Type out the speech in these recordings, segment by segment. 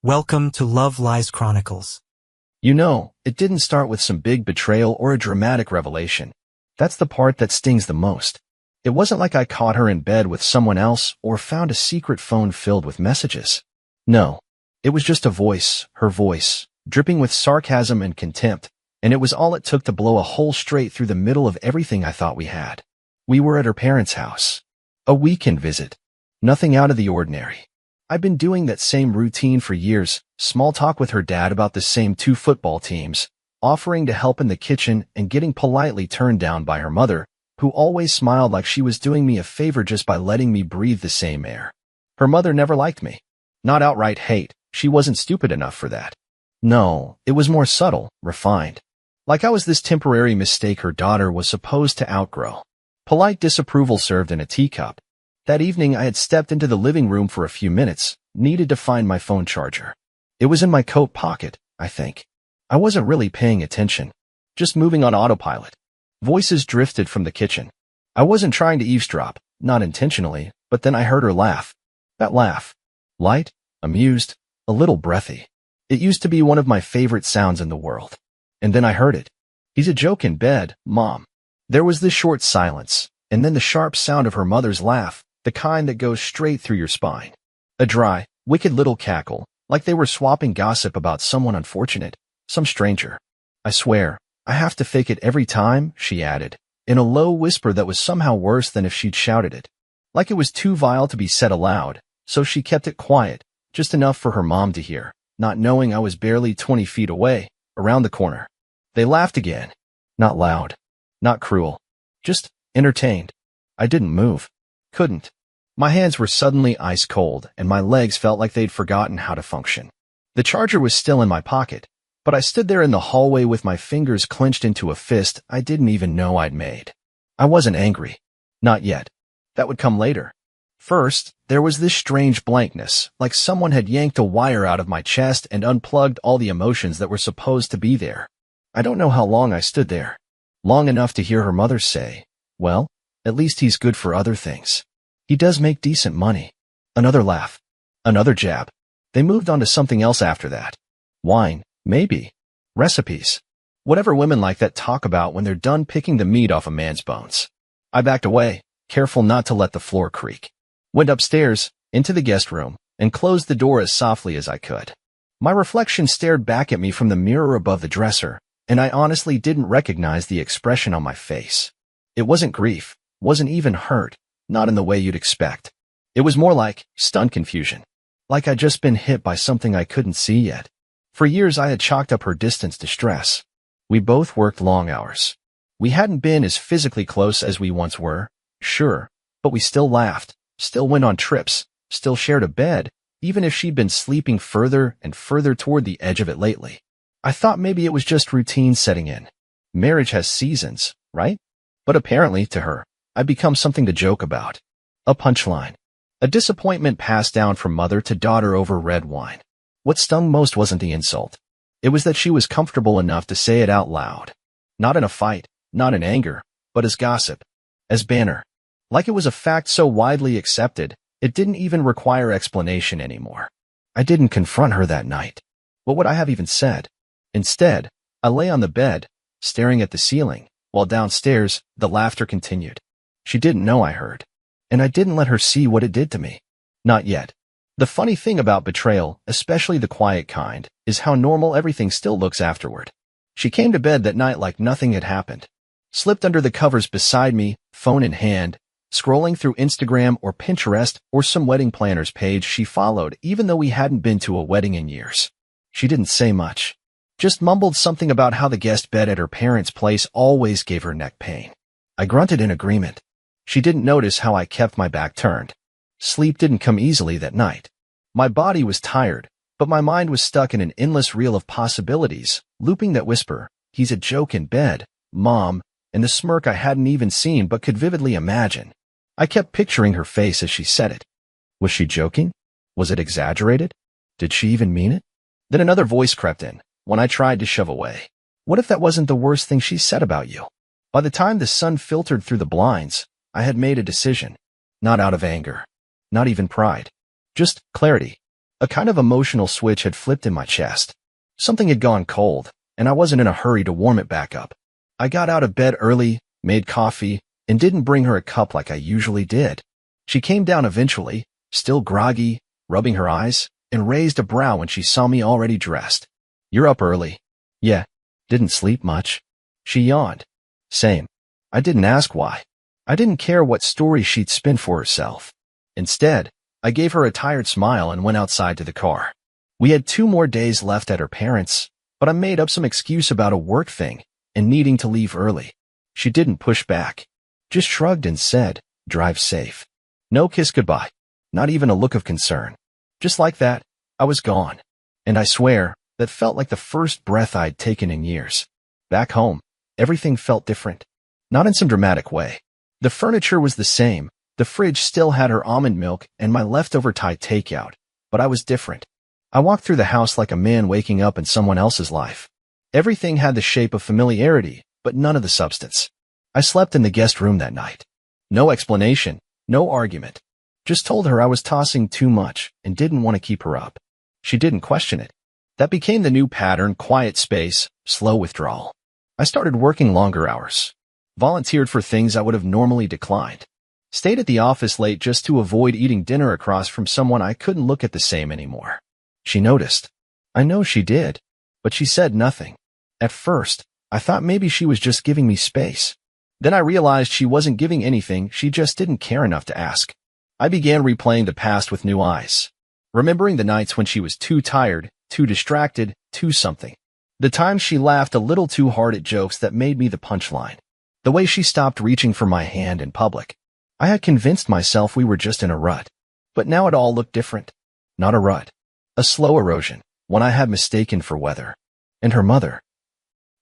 Welcome to Love Lies Chronicles. You know, it didn't start with some big betrayal or a dramatic revelation. That's the part that stings the most. It wasn't like I caught her in bed with someone else or found a secret phone filled with messages. No, it was just a voice, her voice, dripping with sarcasm and contempt, and it was all it took to blow a hole straight through the middle of everything I thought we had. We were at her parents' house. A weekend visit. Nothing out of the ordinary. I've been doing that same routine for years, small talk with her dad about the same two football teams, offering to help in the kitchen and getting politely turned down by her mother, who always smiled like she was doing me a favor just by letting me breathe the same air. Her mother never liked me. Not outright hate, she wasn't stupid enough for that. No, it was more subtle, refined. Like I was this temporary mistake her daughter was supposed to outgrow. Polite disapproval served in a teacup. That evening I had stepped into the living room for a few minutes, needed to find my phone charger. It was in my coat pocket, I think. I wasn't really paying attention, just moving on autopilot. Voices drifted from the kitchen. I wasn't trying to eavesdrop, not intentionally, but then I heard her laugh. That laugh. Light, amused, a little breathy. It used to be one of my favorite sounds in the world. And then I heard it. He's a joke in bed, Mom. There was this short silence, and then the sharp sound of her mother's laugh, the kind that goes straight through your spine. A dry, wicked little cackle, like they were swapping gossip about someone unfortunate, some stranger. I swear, I have to fake it every time, she added, in a low whisper that was somehow worse than if she'd shouted it. Like it was too vile to be said aloud, so she kept it quiet, just enough for her mom to hear, not knowing I was barely 20 feet away, around the corner. They laughed again. Not loud. Not cruel. Just entertained. I didn't move. Couldn't. My hands were suddenly ice cold, and my legs felt like they'd forgotten how to function. The charger was still in my pocket, but I stood there in the hallway with my fingers clenched into a fist I didn't even know I'd made. I wasn't angry. Not yet. That would come later. First, there was this strange blankness, like someone had yanked a wire out of my chest and unplugged all the emotions that were supposed to be there. I don't know how long I stood there. Long enough to hear her mother say, "Well, at least he's good for other things. He does make decent money." Another laugh. Another jab. They moved on to something else after that. Wine, maybe. Recipes. Whatever women like that talk about when they're done picking the meat off a man's bones. I backed away, careful not to let the floor creak. Went upstairs, into the guest room, and closed the door as softly as I could. My reflection stared back at me from the mirror above the dresser, and I honestly didn't recognize the expression on my face. It wasn't grief. Wasn't even hurt, not in the way you'd expect. It was more like stunned confusion, like I'd just been hit by something I couldn't see yet. For years I had chalked up her distance to stress. We both worked long hours. We hadn't been as physically close as we once were, sure, but we still laughed, still went on trips, still shared a bed, even if she'd been sleeping further and further toward the edge of it lately. I thought maybe it was just routine setting in. Marriage has seasons, right? But apparently, to her, I'd become something to joke about. A punchline. A disappointment passed down from mother to daughter over red wine. What stung most wasn't the insult. It was that she was comfortable enough to say it out loud. Not in a fight, not in anger, but as gossip. As banter. Like it was a fact so widely accepted, it didn't even require explanation anymore. I didn't confront her that night. What would I have even said? Instead, I lay on the bed, staring at the ceiling, while downstairs, the laughter continued. She didn't know I heard, and I didn't let her see what it did to me. Not yet. The funny thing about betrayal, especially the quiet kind, is how normal everything still looks afterward. She came to bed that night like nothing had happened. Slipped under the covers beside me, phone in hand, scrolling through Instagram or Pinterest or some wedding planner's page she followed even though we hadn't been to a wedding in years. She didn't say much. Just mumbled something about how the guest bed at her parents' place always gave her neck pain. I grunted in agreement. She didn't notice how I kept my back turned. Sleep didn't come easily that night. My body was tired, but my mind was stuck in an endless reel of possibilities, looping that whisper, "He's a joke in bed, Mom," and the smirk I hadn't even seen but could vividly imagine. I kept picturing her face as she said it. Was she joking? Was it exaggerated? Did she even mean it? Then another voice crept in, one I tried to shove away. What if that wasn't the worst thing she said about you? By the time the sun filtered through the blinds, I had made a decision. Not out of anger. Not even pride. Just clarity. A kind of emotional switch had flipped in my chest. Something had gone cold, and I wasn't in a hurry to warm it back up. I got out of bed early, made coffee, and didn't bring her a cup like I usually did. She came down eventually, still groggy, rubbing her eyes, and raised a brow when she saw me already dressed. "You're up early." "Yeah, didn't sleep much." She yawned. "Same." I didn't ask why. I didn't care what story she'd spin for herself. Instead, I gave her a tired smile and went outside to the car. We had 2 more days left at her parents', but I made up some excuse about a work thing and needing to leave early. She didn't push back, just shrugged and said, "Drive safe." No kiss goodbye, not even a look of concern. Just like that, I was gone. And I swear, that felt like the first breath I'd taken in years. Back home, everything felt different. Not in some dramatic way. The furniture was the same, the fridge still had her almond milk and my leftover Thai takeout, but I was different. I walked through the house like a man waking up in someone else's life. Everything had the shape of familiarity, but none of the substance. I slept in the guest room that night. No explanation, no argument. Just told her I was tossing too much and didn't want to keep her up. She didn't question it. That became the new pattern: quiet space, slow withdrawal. I started working longer hours. Volunteered for things I would have normally declined. Stayed at the office late just to avoid eating dinner across from someone I couldn't look at the same anymore. She noticed. I know she did, but she said nothing. At first, I thought maybe she was just giving me space. Then I realized she wasn't giving anything, she just didn't care enough to ask. I began replaying the past with new eyes. Remembering the nights when she was too tired, too distracted, too something. The times she laughed a little too hard at jokes that made me the punchline. The way she stopped reaching for my hand in public. I had convinced myself we were just in a rut. But now it all looked different. Not a rut. A slow erosion, one I had mistaken for weather. And her mother.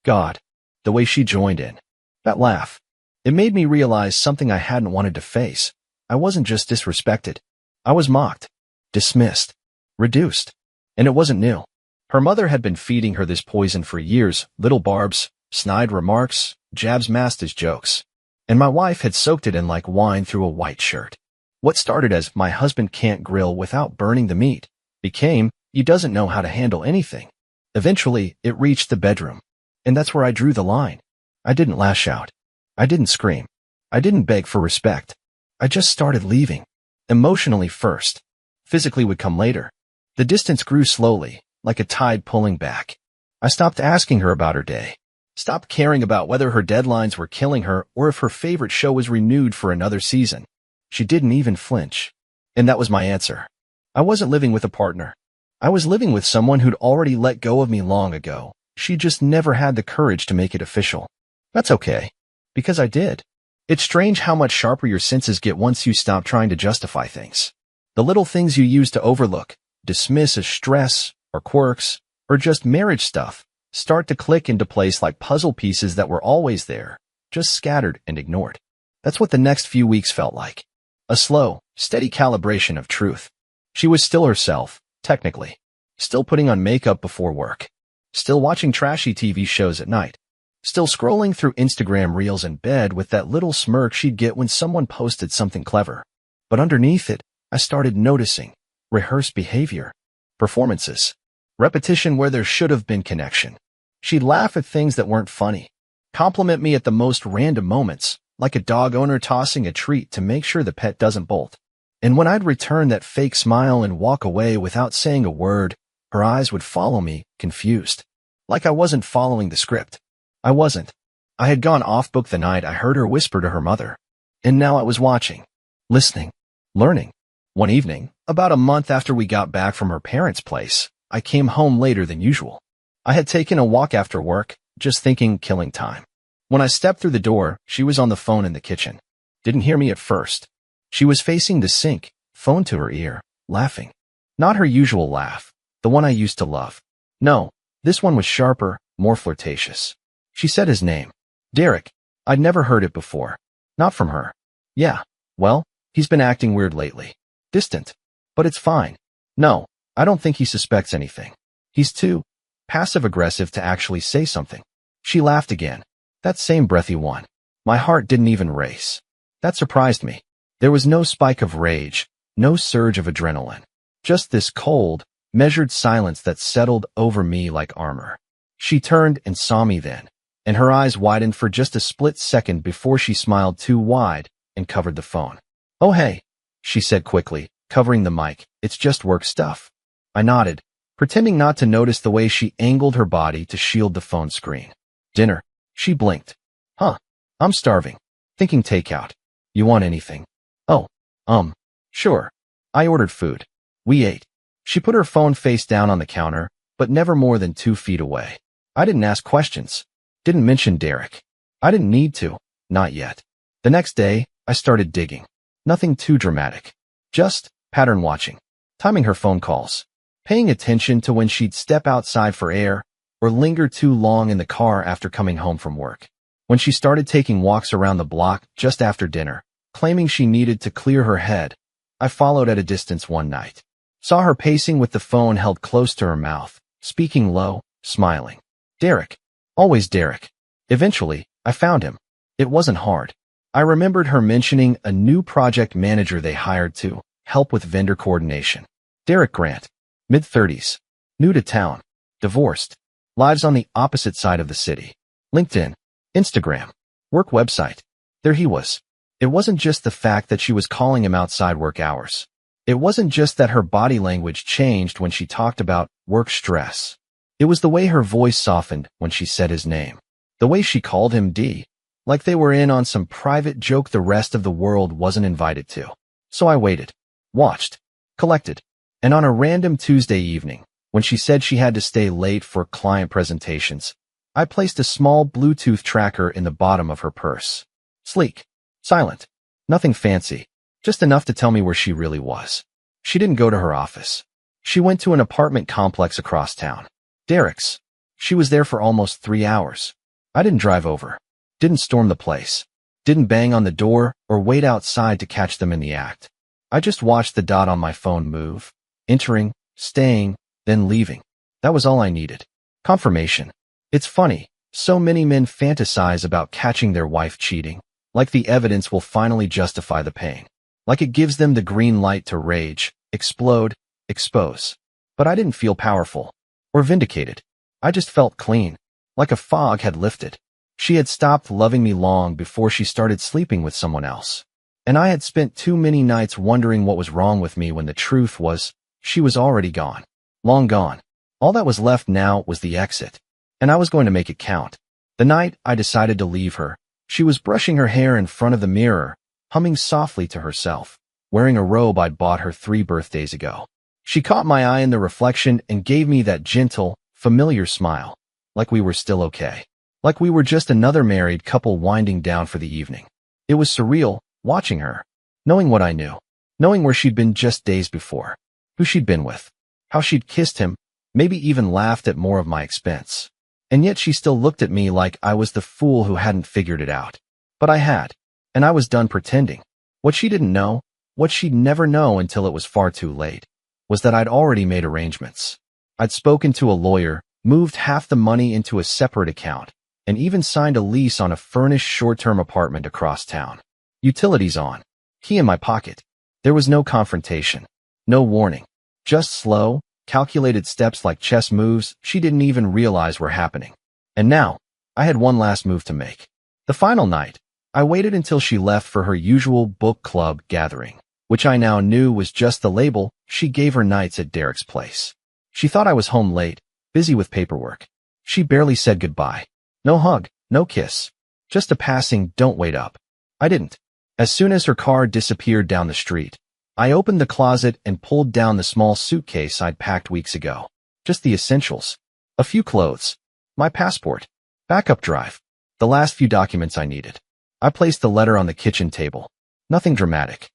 God, the way she joined in. That laugh. It made me realize something I hadn't wanted to face. I wasn't just disrespected. I was mocked. Dismissed. Reduced. And it wasn't new. Her mother had been feeding her this poison for years, little barbs, snide remarks, jabs masked as jokes. And my wife had soaked it in like wine through a white shirt. What started as "my husband can't grill without burning the meat" became "he doesn't know how to handle anything." Eventually, it reached the bedroom. And that's where I drew the line. I didn't lash out. I didn't scream. I didn't beg for respect. I just started leaving. Emotionally first. Physically would come later. The distance grew slowly, like a tide pulling back. I stopped asking her about her day. Stopped caring about whether her deadlines were killing her or if her favorite show was renewed for another season. She didn't even flinch. And that was my answer. I wasn't living with a partner. I was living with someone who'd already let go of me long ago. She just never had the courage to make it official. That's okay. Because I did. It's strange how much sharper your senses get once you stop trying to justify things. The little things you used to overlook, dismiss as stress, or quirks, or just marriage stuff, start to click into place like puzzle pieces that were always there, just scattered and ignored. That's what the next few weeks felt like. A slow, steady calibration of truth. She was still herself, technically. Still putting on makeup before work. Still watching trashy TV shows at night. Still scrolling through Instagram reels in bed with that little smirk she'd get when someone posted something clever. But underneath it, I started noticing rehearsed behavior, performances, repetition where there should have been connection. She'd laugh at things that weren't funny, compliment me at the most random moments, like a dog owner tossing a treat to make sure the pet doesn't bolt. And when I'd return that fake smile and walk away without saying a word, her eyes would follow me, confused. Like I wasn't following the script. I wasn't. I had gone off book the night I heard her whisper to her mother. And now I was watching, listening, learning. One evening, about a month after we got back from her parents' place, I came home later than usual. I had taken a walk after work, just thinking, killing time. When I stepped through the door, she was on the phone in the kitchen. Didn't hear me at first. She was facing the sink, phone to her ear, laughing. Not her usual laugh, the one I used to love. No, this one was sharper, more flirtatious. She said his name. Derek. I'd never heard it before. Not from her. Yeah, well, he's been acting weird lately. Distant. But it's fine. No, I don't think he suspects anything. He's too passive-aggressive to actually say something. She laughed again. That same breathy one. My heart didn't even race. That surprised me. There was no spike of rage, no surge of adrenaline. Just this cold, measured silence that settled over me like armor. She turned and saw me then, and her eyes widened for just a split second before she smiled too wide and covered the phone. "Oh hey," she said quickly, covering the mic. "It's just work stuff." I nodded, pretending not to notice the way she angled her body to shield the phone screen. "Dinner?" She blinked. "Huh. I'm starving. Thinking takeout. You want anything?" "Oh, sure." I ordered food. We ate. She put her phone face down on the counter, but never more than 2 feet away. I didn't ask questions. Didn't mention Derek. I didn't need to. Not yet. The next day, I started digging. Nothing too dramatic. Just pattern watching. Timing her phone calls. Paying attention to when she'd step outside for air or linger too long in the car after coming home from work. When she started taking walks around the block just after dinner, claiming she needed to clear her head, I followed at a distance one night. Saw her pacing with the phone held close to her mouth, speaking low, smiling. Derek. Always Derek. Eventually, I found him. It wasn't hard. I remembered her mentioning a new project manager they hired to help with vendor coordination. Derek Grant. Mid-30s. New to town. Divorced. Lives on the opposite side of the city. LinkedIn. Instagram. Work website. There he was. It wasn't just the fact that she was calling him outside work hours. It wasn't just that her body language changed when she talked about work stress. It was the way her voice softened when she said his name. The way she called him D, like they were in on some private joke the rest of the world wasn't invited to. So I waited, watched, collected. And on a random Tuesday evening, when she said she had to stay late for client presentations, I placed a small Bluetooth tracker in the bottom of her purse. Sleek. Silent. Nothing fancy. Just enough to tell me where she really was. She didn't go to her office. She went to an apartment complex across town. Derek's. She was there for almost 3 hours. I didn't drive over. Didn't storm the place. Didn't bang on the door or wait outside to catch them in the act. I just watched the dot on my phone move. Entering, staying, then leaving. That was all I needed. Confirmation. It's funny. So many men fantasize about catching their wife cheating. Like the evidence will finally justify the pain. Like it gives them the green light to rage, explode, expose. But I didn't feel powerful. Or vindicated. I just felt clean. Like a fog had lifted. She had stopped loving me long before she started sleeping with someone else. And I had spent too many nights wondering what was wrong with me when the truth was, she was already gone. Long gone. All that was left now was the exit. And I was going to make it count. The night I decided to leave her, she was brushing her hair in front of the mirror, humming softly to herself, wearing a robe I'd bought her 3 birthdays ago. She caught my eye in the reflection and gave me that gentle, familiar smile, like we were still okay. Like we were just another married couple winding down for the evening. It was surreal, watching her, knowing what I knew, knowing where she'd been just days before, who she'd been with, how she'd kissed him, maybe even laughed at more of my expense. And yet she still looked at me like I was the fool who hadn't figured it out. But I had, and I was done pretending. What she didn't know, what she'd never know until it was far too late, was that I'd already made arrangements. I'd spoken to a lawyer, moved half the money into a separate account, and even signed a lease on a furnished short-term apartment across town. Utilities on. Key in my pocket. There was no confrontation. No warning. Just slow, calculated steps like chess moves she didn't even realize were happening. And now, I had one last move to make. The final night, I waited until she left for her usual book club gathering, which I now knew was just the label she gave her nights at Derek's place. She thought I was home late, busy with paperwork. She barely said goodbye. No hug, no kiss. Just a passing "don't wait up." I didn't. As soon as her car disappeared down the street, I opened the closet and pulled down the small suitcase I'd packed weeks ago. Just the essentials. A few clothes. My passport. Backup drive. The last few documents I needed. I placed the letter on the kitchen table. Nothing dramatic.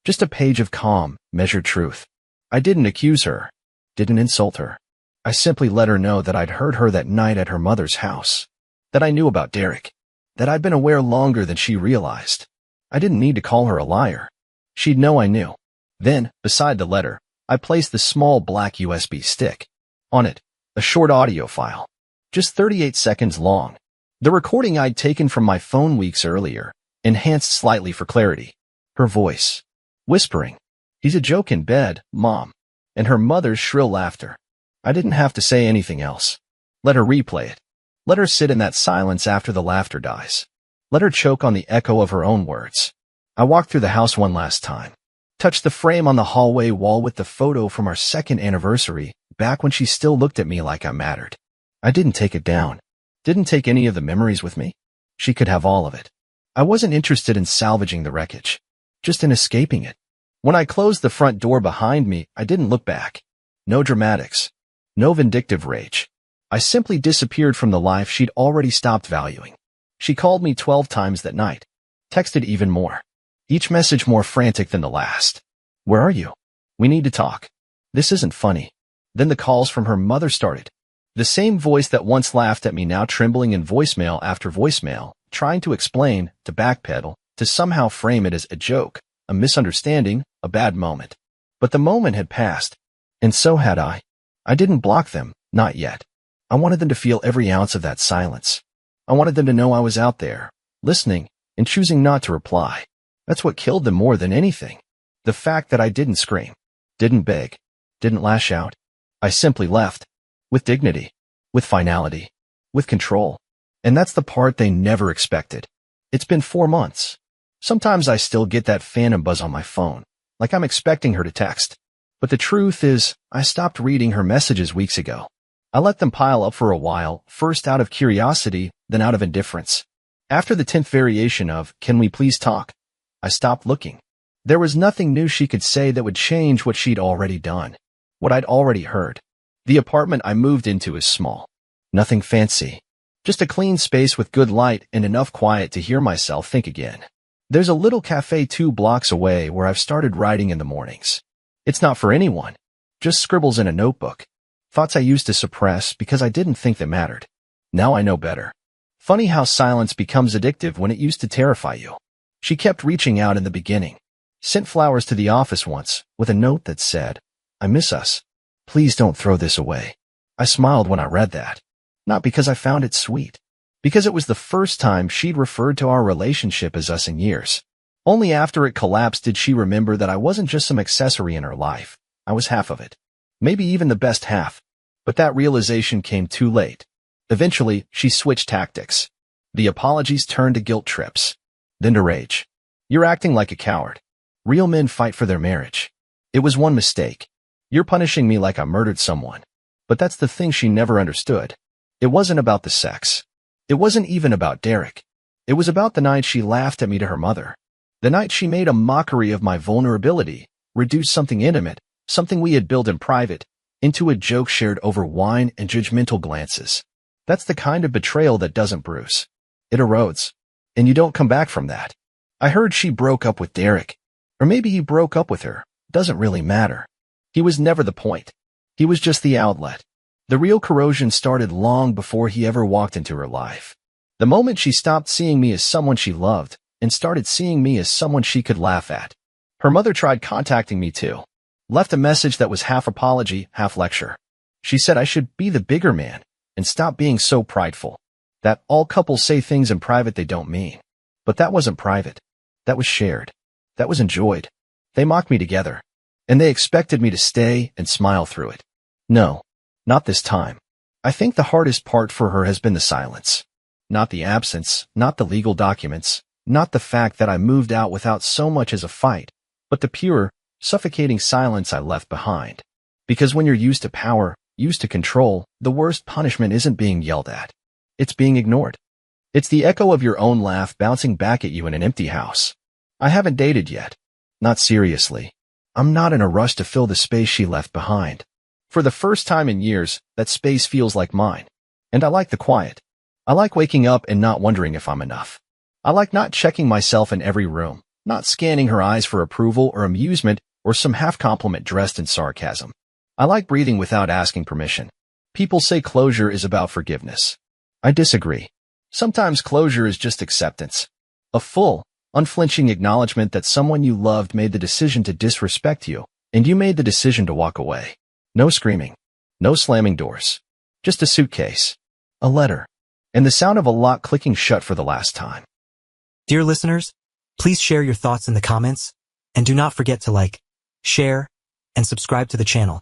Just a page of calm, measured truth. I didn't accuse her. Didn't insult her. I simply let her know that I'd heard her that night at her mother's house. That I knew about Derek. That I'd been aware longer than she realized. I didn't need to call her a liar. She'd know I knew. Then, beside the letter, I placed the small black USB stick. On it, a short audio file. Just 38 seconds long. The recording I'd taken from my phone weeks earlier, enhanced slightly for clarity. Her voice. Whispering. "He's a joke in bed, Mom." and her mother's shrill laughter. I didn't have to say anything else. Let her replay it. Let her sit in that silence after the laughter dies. Let her choke on the echo of her own words. I walked through the house one last time, touched the frame on the hallway wall with the photo from our second anniversary, back when she still looked at me like I mattered. I didn't take it down. Didn't take any of the memories with me. She could have all of it. I wasn't interested in salvaging the wreckage, just in escaping it. When I closed the front door behind me, I didn't look back. No dramatics. No vindictive rage. I simply disappeared from the life she'd already stopped valuing. She called me 12 times that night. Texted even more. Each message more frantic than the last. Where are you? We need to talk. This isn't funny. Then the calls from her mother started. The same voice that once laughed at me now trembling in voicemail after voicemail, trying to explain, to backpedal, to somehow frame it as a joke, a misunderstanding, a bad moment. But the moment had passed. And so had I. I didn't block them, not yet. I wanted them to feel every ounce of that silence. I wanted them to know I was out there, listening, and choosing not to reply. That's what killed them more than anything. The fact that I didn't scream, didn't beg, didn't lash out. I simply left. With dignity. With finality. With control. And that's the part they never expected. It's been 4 months. Sometimes I still get that phantom buzz on my phone, like I'm expecting her to text. But the truth is, I stopped reading her messages weeks ago. I let them pile up for a while, first out of curiosity, then out of indifference. After the 10th variation of, "Can we please talk?" I stopped looking. There was nothing new she could say that would change what she'd already done, what I'd already heard. The apartment I moved into is small. Nothing fancy. Just a clean space with good light and enough quiet to hear myself think again. There's a little cafe 2 blocks away where I've started writing in the mornings. It's not for anyone. Just scribbles in a notebook. Thoughts I used to suppress because I didn't think they mattered. Now I know better. Funny how silence becomes addictive when it used to terrify you. She kept reaching out in the beginning. Sent flowers to the office once, with a note that said, "I miss us. Please don't throw this away." I smiled when I read that. Not because I found it sweet. Because it was the first time she'd referred to our relationship as us in years. Only after it collapsed did she remember that I wasn't just some accessory in her life. I was half of it. Maybe even the best half. But that realization came too late. Eventually, she switched tactics. The apologies turned to guilt trips. Then to rage. "You're acting like a coward. Real men fight for their marriage. It was one mistake. You're punishing me like I murdered someone." But that's the thing she never understood. It wasn't about the sex. It wasn't even about Derek. It was about the night she laughed at me to her mother. The night she made a mockery of my vulnerability, reduced something intimate, something we had built in private, into a joke shared over wine and judgmental glances. That's the kind of betrayal that doesn't bruise. It erodes. And you don't come back from that. I heard she broke up with Derek. Or maybe he broke up with her. Doesn't really matter. He was never the point. He was just the outlet. The real corrosion started long before he ever walked into her life. The moment she stopped seeing me as someone she loved and started seeing me as someone she could laugh at. Her mother tried contacting me too. Left a message that was half apology, half lecture. She said I should be the bigger man and stop being so prideful. That all couples say things in private they don't mean. But that wasn't private. That was shared. That was enjoyed. They mocked me together. And they expected me to stay and smile through it. No, not this time. I think the hardest part for her has been the silence. Not the absence, not the legal documents, not the fact that I moved out without so much as a fight, but the pure, suffocating silence I left behind. Because when you're used to power, used to control, the worst punishment isn't being yelled at. It's being ignored. It's the echo of your own laugh bouncing back at you in an empty house. I haven't dated yet. Not seriously. I'm not in a rush to fill the space she left behind. For the first time in years, that space feels like mine. And I like the quiet. I like waking up and not wondering if I'm enough. I like not checking myself in every room, not scanning her eyes for approval or amusement or some half-compliment dressed in sarcasm. I like breathing without asking permission. People say closure is about forgiveness. I disagree. Sometimes closure is just acceptance. A full, unflinching acknowledgement that someone you loved made the decision to disrespect you, and you made the decision to walk away. No screaming. No slamming doors. Just a suitcase. A letter. And the sound of a lock clicking shut for the last time. Dear listeners, please share your thoughts in the comments, and do not forget to like, share, and subscribe to the channel.